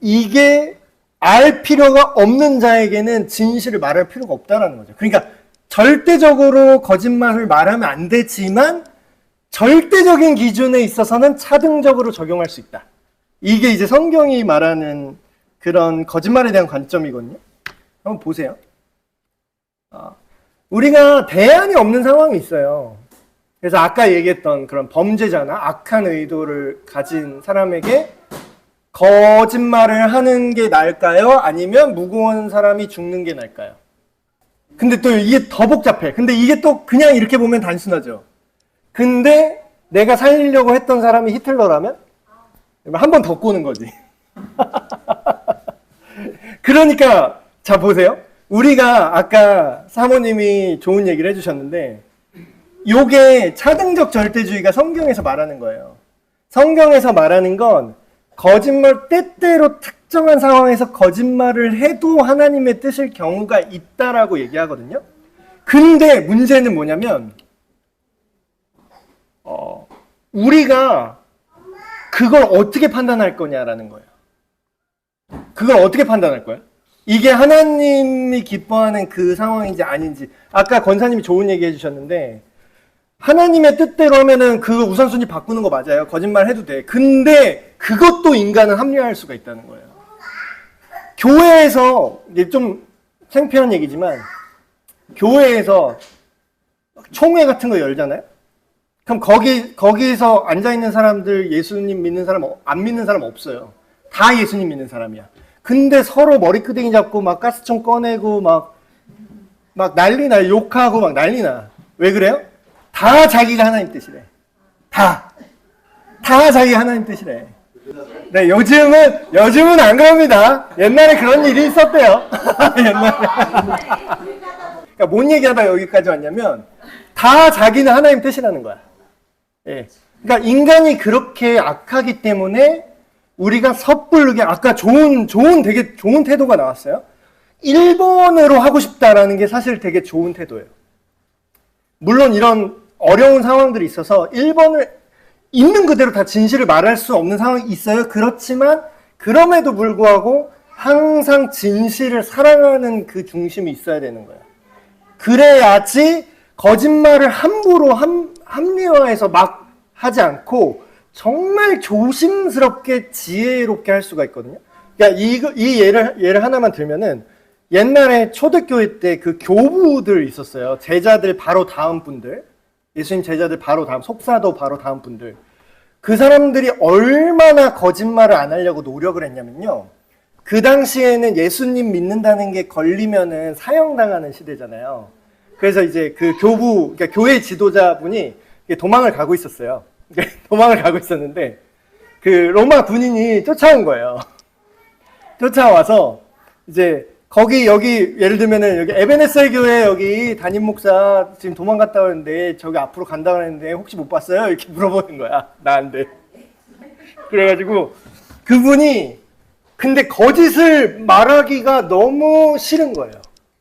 이게 알 필요가 없는 자에게는 진실을 말할 필요가 없다는 거죠. 그러니까 절대적으로 거짓말을 말하면 안 되지만 절대적인 기준에 있어서는 차등적으로 적용할 수 있다. 이게 이제 성경이 말하는 그런 거짓말에 대한 관점이거든요. 한번 보세요. 우리가 대안이 없는 상황이 있어요. 그래서 아까 얘기했던 그런 범죄자나 악한 의도를 가진 사람에게 거짓말을 하는 게 나을까요? 아니면 무고한 사람이 죽는 게 나을까요? 근데 또 이게 더 복잡해. 근데 이게 또 그냥 이렇게 보면 단순하죠. 근데 내가 살리려고 했던 사람이 히틀러라면? 한 번 더 꼬는 거지. 그러니까 자 보세요. 우리가 아까 사모님이 좋은 얘기를 해주셨는데 요게 차등적 절대주의가 성경에서 말하는 거예요. 성경에서 말하는 건 거짓말 때때로 특정한 상황에서 거짓말을 해도 하나님의 뜻일 경우가 있다라고 얘기하거든요. 근데 문제는 뭐냐면 우리가 그걸 어떻게 판단할 거냐라는 거예요. 그걸 어떻게 판단할 거야? 이게 하나님이 기뻐하는 그 상황인지 아닌지. 아까 권사님이 좋은 얘기 해주셨는데 하나님의 뜻대로 하면은 그 우선순위 바꾸는 거 맞아요. 거짓말 해도 돼. 근데 그것도 인간은 합리화할 수가 있다는 거예요. 교회에서 이게 좀 창피한 얘기지만 교회에서 총회 같은 거 열잖아요. 그럼 거기서 앉아 있는 사람들 예수님 믿는 사람 안 믿는 사람 없어요. 다 예수님 믿는 사람이야. 근데 서로 머리끄댕이 잡고 막 가스총 꺼내고 막 난리나 욕하고 막 난리나. 왜 그래요? 다 자기가 하나님 뜻이래. 다 자기가 하나님 뜻이래. 네, 요즘은 안 그럽니다. 옛날에 그런 일이 있었대요. 옛날에. 그러니까 뭔 얘기하다 여기까지 왔냐면 다 자기는 하나님 뜻이라는 거야. 예. 그러니까 인간이 그렇게 악하기 때문에 우리가 섣부르게 아까 되게 좋은 태도가 나왔어요. 1번으로 하고 싶다라는 게 사실 되게 좋은 태도예요. 물론 이런 어려운 상황들이 있어서 1번을 있는 그대로 다 진실을 말할 수 없는 상황이 있어요. 그렇지만 그럼에도 불구하고 항상 진실을 사랑하는 그 중심이 있어야 되는 거예요. 그래야지 거짓말을 함부로 합리화해서 막 하지 않고 정말 조심스럽게 지혜롭게 할 수가 있거든요. 그러니까 이 예를 하나만 들면은 옛날에 초대교회 때 그 교부들 있었어요. 제자들 바로 다음 분들. 예수님 제자들 바로 다음, 속사도 바로 다음 분들. 그 사람들이 얼마나 거짓말을 안 하려고 노력을 했냐면요. 그 당시에는 예수님 믿는다는 게 걸리면은 사형당하는 시대잖아요. 그래서 이제 그 그러니까 교회 지도자분이 도망을 가고 있었어요. 도망을 가고 있었는데 그 로마 군인이 쫓아온 거예요. 쫓아와서 이제 여기 예를 들면은 여기 에베네셀 교회 여기 담임 목사 지금 도망갔다 오는데 저기 앞으로 간다 그랬는데 혹시 못 봤어요? 이렇게 물어보는 거야. 나한테. 그래가지고 그분이 근데 거짓을 말하기가 너무 싫은 거예요.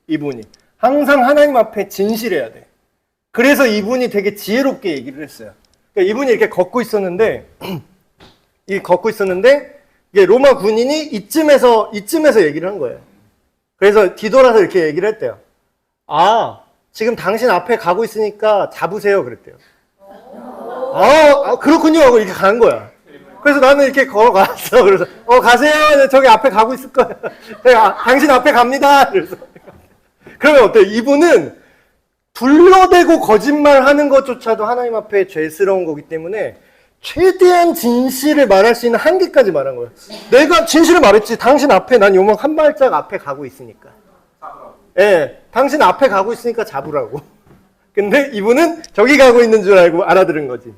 이분이. 항상 하나님 앞에 진실해야 돼. 그래서 이분이 되게 지혜롭게 얘기를 했어요. 그러니까 이분이 이렇게 걷고 있었는데 이게 로마 군인이 이쯤에서 얘기를 한 거예요. 그래서 뒤돌아서 이렇게 얘기를 했대요. 지금 당신 앞에 가고 있으니까 잡으세요. 그랬대요. 그렇군요. 하고 이렇게 가는 거야. 그래서 나는 이렇게 걸어갔어. 그래서 가세요. 저기 앞에 가고 있을 거예요. 당신 앞에 갑니다. 그래서 그러면 어때요? 이분은 둘러대고 거짓말하는 것조차도 하나님 앞에 죄스러운 거기 때문에 최대한 진실을 말할 수 있는 한계까지 말한 거예요. 내가 진실을 말했지. 당신 앞에 난 요만 한 발짝 앞에 가고 있으니까. 예, 당신 앞에 가고 있으니까 잡으라고. 근데 이분은 저기 가고 있는 줄 알고 알아들은 거지.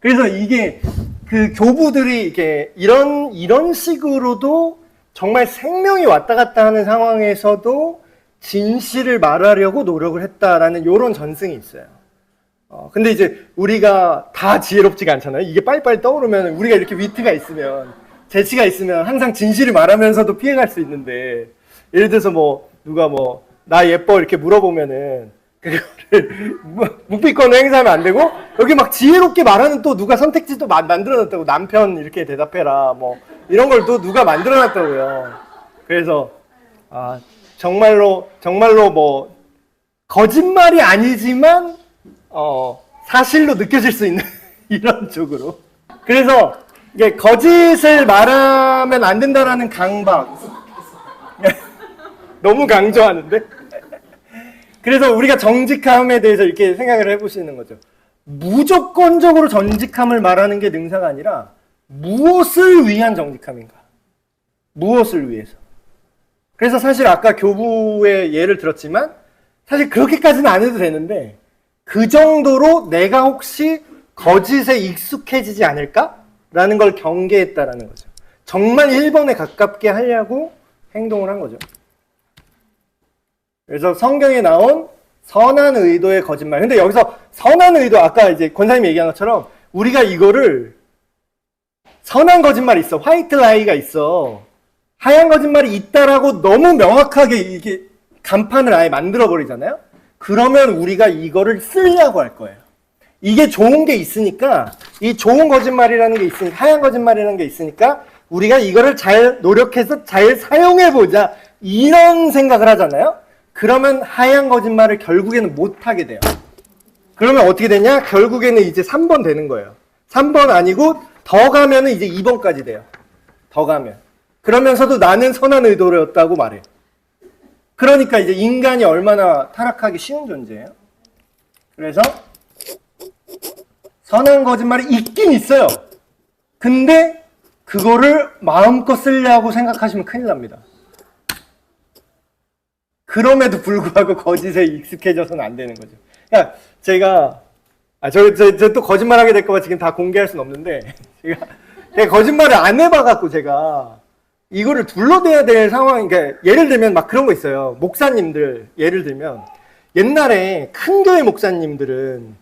그래서 이게 그 교부들이 이렇게 이런 식으로도 정말 생명이 왔다 갔다 하는 상황에서도 진실을 말하려고 노력을 했다라는 이런 전승이 있어요. 근데 이제 우리가 다 지혜롭지가 않잖아요. 이게 빨리빨리 떠오르면 우리가 이렇게 위트가 있으면, 재치가 있으면 항상 진실을 말하면서도 피해갈 수 있는데, 예를 들어서 뭐 누가 뭐 나 예뻐 이렇게 물어보면은 그거를 묵비권을 행사하면 안 되고, 여기 막 지혜롭게 말하는 또 누가 선택지도 만들어놨다고. 남편 이렇게 대답해라 뭐 이런 걸 또 누가 만들어놨다고요. 그래서 정말로 뭐 거짓말이 아니지만 사실로 느껴질 수 있는 이런 쪽으로. 그래서 이게 거짓을 말하면 안 된다라는 강박 너무 강조하는데. 그래서 우리가 정직함에 대해서 이렇게 생각을 해보시는 거죠. 무조건적으로 정직함을 말하는 게 능사가 아니라 무엇을 위한 정직함인가? 무엇을 위해서? 그래서 사실 아까 교부의 예를 들었지만 사실 그렇게까지는 안 해도 되는데, 그 정도로 내가 혹시 거짓에 익숙해지지 않을까라는 걸 경계했다라는 거죠. 정말 1번에 가깝게 하려고 행동을 한 거죠. 그래서 성경에 나온 선한 의도의 거짓말. 근데 여기서 선한 의도, 아까 이제 권사님이 얘기한 것처럼 우리가 이거를 선한 거짓말이 있어, 화이트 라이가 있어, 하얀 거짓말이 있다라고 너무 명확하게 이게 간판을 아예 만들어 버리잖아요. 그러면 우리가 이거를 쓰려고 할 거예요. 이게 좋은 게 있으니까, 이 좋은 거짓말이라는 게 있으니까, 하얀 거짓말이라는 게 있으니까 우리가 이거를 잘 노력해서 잘 사용해 보자, 이런 생각을 하잖아요. 그러면 하얀 거짓말을 결국에는 못 하게 돼요. 그러면 어떻게 되냐? 결국에는 이제 3번 되는 거예요. 3번 아니고 더 가면은 이제 2번까지 돼요. 더 가면. 그러면서도 나는 선한 의도였다고 말해. 그러니까 이제 인간이 얼마나 타락하기 쉬운 존재예요. 그래서 선한 거짓말이 있긴 있어요. 근데 그거를 마음껏 쓰려고 생각하시면 큰일 납니다. 그럼에도 불구하고 거짓에 익숙해져서는 안 되는 거죠. 그러니까 제가 저 또 거짓말하게 될까봐 지금 다 공개할 수는 없는데, 제가 거짓말을 안 해봐갖고 제가 이거를 둘러대야 될 상황. 그러니까 예를 들면 막 그런 거 있어요. 목사님들 예를 들면 옛날에 큰 교회 목사님들은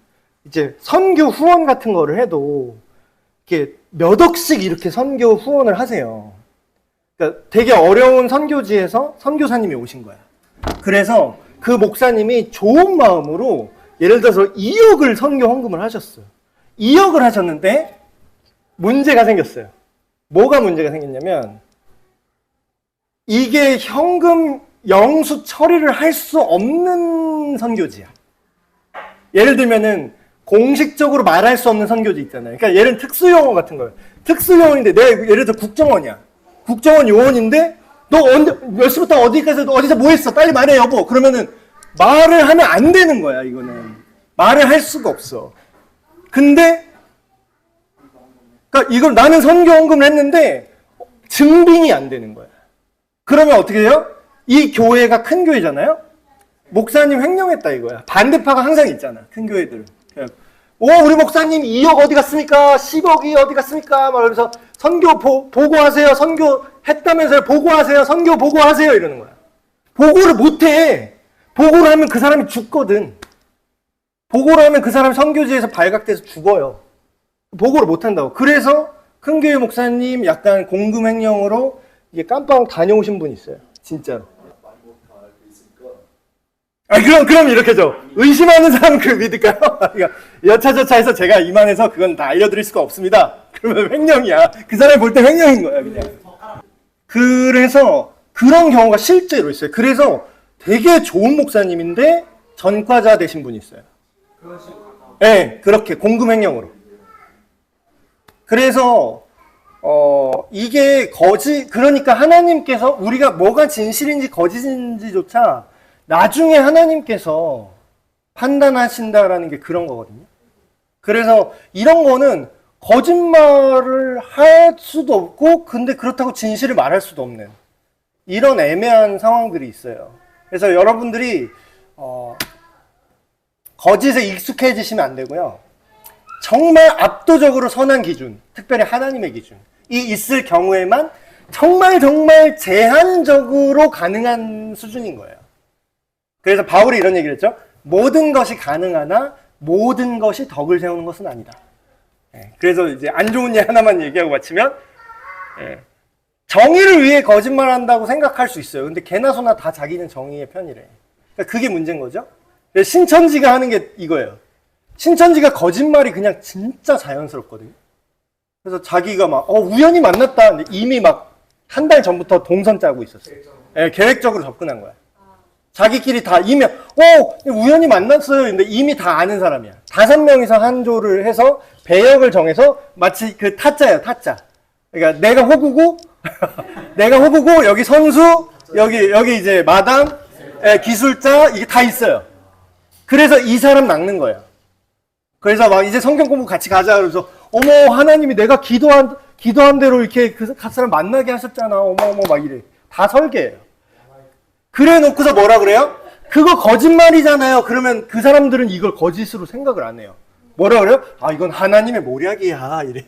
이제 선교 후원 같은 거를 해도 이렇게 몇 억씩 이렇게 선교 후원을 하세요. 그러니까 되게 어려운 선교지에서 선교사님이 오신 거야. 그래서 그 목사님이 좋은 마음으로 예를 들어서 2억을 선교 헌금을 하셨어요. 2억을 하셨는데 문제가 생겼어요. 뭐가 문제가 생겼냐면, 이게 현금 영수 처리를 할 수 없는 선교지야. 예를 들면은 공식적으로 말할 수 없는 선교지 있잖아요. 그러니까 얘는 특수요원 같은 거예요. 특수요원인데 내가 예를 들어 국정원이야. 국정원 요원인데 너 몇 시부터 어디까지, 어디서 뭐 했어? 빨리 말해, 여보. 그러면은 말을 하면 안 되는 거야, 이거는. 말을 할 수가 없어. 근데, 그러니까 이걸 나는 선교 헌금을 했는데 증빙이 안 되는 거야. 그러면 어떻게 돼요? 이 교회가 큰 교회잖아요? 목사님 횡령했다 이거야. 반대파가 항상 있잖아, 큰 교회들은. 우리 목사님 2억 어디 갔습니까? 10억이 어디 갔습니까? 막 그러면서 선교 보고하세요. 선교 했다면서요. 보고하세요. 선교 보고하세요. 이러는 거야. 보고를 못 해. 보고를 하면 그 사람이 죽거든. 보고를 하면 그 사람이 선교지에서 발각돼서 죽어요. 보고를 못 한다고. 그래서 큰 교회 목사님 약간 공금 횡령으로 이게 깜빵 다녀오신 분이 있어요. 진짜로. 그럼 이렇게죠. 의심하는 사람은 그 믿을까요? 그러니까 여차저차해서 제가 이만해서 그건 다 알려드릴 수가 없습니다. 그러면 횡령이야. 그 사람이 볼 때 횡령인 거야, 그냥. 그래서 그런 경우가 실제로 있어요. 그래서 되게 좋은 목사님인데 전과자 되신 분이 있어요. 네, 그렇게 공금 횡령으로. 그래서 이게 그러니까 하나님께서 우리가 뭐가 진실인지 거짓인지조차 나중에 하나님께서 판단하신다라는 게 그런 거거든요. 그래서 이런 거는 거짓말을 할 수도 없고, 근데 그렇다고 진실을 말할 수도 없는 이런 애매한 상황들이 있어요. 그래서 여러분들이 거짓에 익숙해지시면 안 되고요. 정말 압도적으로 선한 기준, 특별히 하나님의 기준이 있을 경우에만 정말 정말 제한적으로 가능한 수준인 거예요. 그래서 바울이 이런 얘기를 했죠. 모든 것이 가능하나 모든 것이 덕을 세우는 것은 아니다. 그래서 이제 안 좋은 예 하나만 얘기하고 마치면, 정의를 위해 거짓말한다고 생각할 수 있어요. 근데 개나 소나 다 자기는 정의의 편이래. 그러니까 그게 문제인 거죠. 신천지가 하는 게 이거예요. 신천지가 거짓말이 그냥 진짜 자연스럽거든요. 그래서 자기가 막 우연히 만났다. 근데 이미 막 한 달 전부터 동선 짜고 있었어요. 계획적으로 접근한 거야. 자기끼리 다 이미 우연히 만났어요. 근데 이미 다 아는 사람이야. 5명이서 한 조를 해서 배역을 정해서 마치 그 타짜예요, 타짜. 그러니까 내가 호구고 내가 호구고 여기 선수, 여기 이제 마담, 기술자 이게 다 있어요. 그래서 이 사람 낚는 거예요. 그래서 막 이제 성경 공부 같이 가자 그래서 어머 하나님이 내가 기도한 대로 이렇게 그 사람 만나게 하셨잖아. 어머 막 이래. 다 설계예요. 그래 놓고서 뭐라 그래요? 그거 거짓말이잖아요. 그러면 그 사람들은 이걸 거짓으로 생각을 안 해요. 뭐라 그래요? 이건 하나님의 모략이야 이래.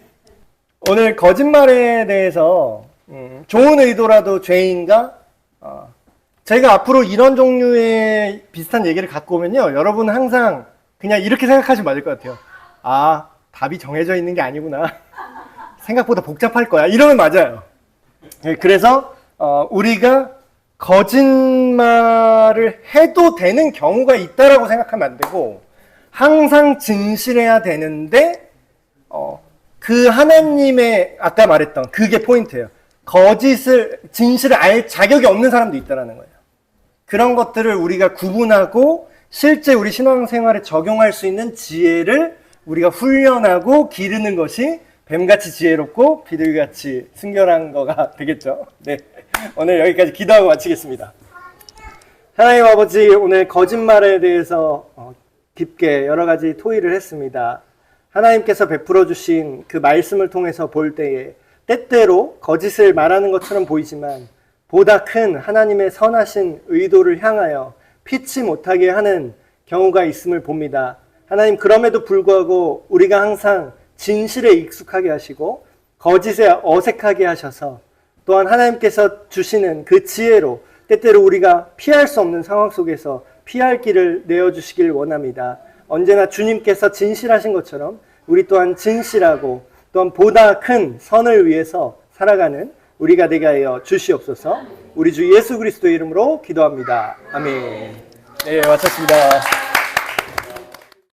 오늘 거짓말에 대해서 좋은 의도라도 죄인가? 제가 앞으로 이런 종류의 비슷한 얘기를 갖고 오면요. 여러분 항상 그냥 이렇게 생각하시면 맞을 것 같아요. 답이 정해져 있는 게 아니구나. 생각보다 복잡할 거야. 이러면 맞아요. 그래서 우리가 거짓말을 해도 되는 경우가 있다라고 생각하면 안 되고 항상 진실해야 되는데 그 하나님의 아까 말했던 그게 포인트예요. 진실을 알 자격이 없는 사람도 있다라는 거예요. 그런 것들을 우리가 구분하고 실제 우리 신앙생활에 적용할 수 있는 지혜를 우리가 훈련하고 기르는 것이 뱀같이 지혜롭고 비둘기같이 순결한 거가 되겠죠. 네, 오늘 여기까지 기도하고 마치겠습니다. 하나님 아버지, 오늘 거짓말에 대해서 깊게 여러 가지 토의를 했습니다. 하나님께서 베풀어 주신 그 말씀을 통해서 볼 때에 때때로 거짓을 말하는 것처럼 보이지만 보다 큰 하나님의 선하신 의도를 향하여 피치 못하게 하는 경우가 있음을 봅니다. 하나님, 그럼에도 불구하고 우리가 항상 진실에 익숙하게 하시고 거짓에 어색하게 하셔서 또한 하나님께서 주시는 그 지혜로 때때로 우리가 피할 수 없는 상황 속에서 피할 길을 내어주시길 원합니다. 언제나 주님께서 진실하신 것처럼 우리 또한 진실하고 또한 보다 큰 선을 위해서 살아가는 우리가 되게 하여 주시옵소서. 우리 주 예수 그리스도의 이름으로 기도합니다. 아멘. 네, 마쳤습니다.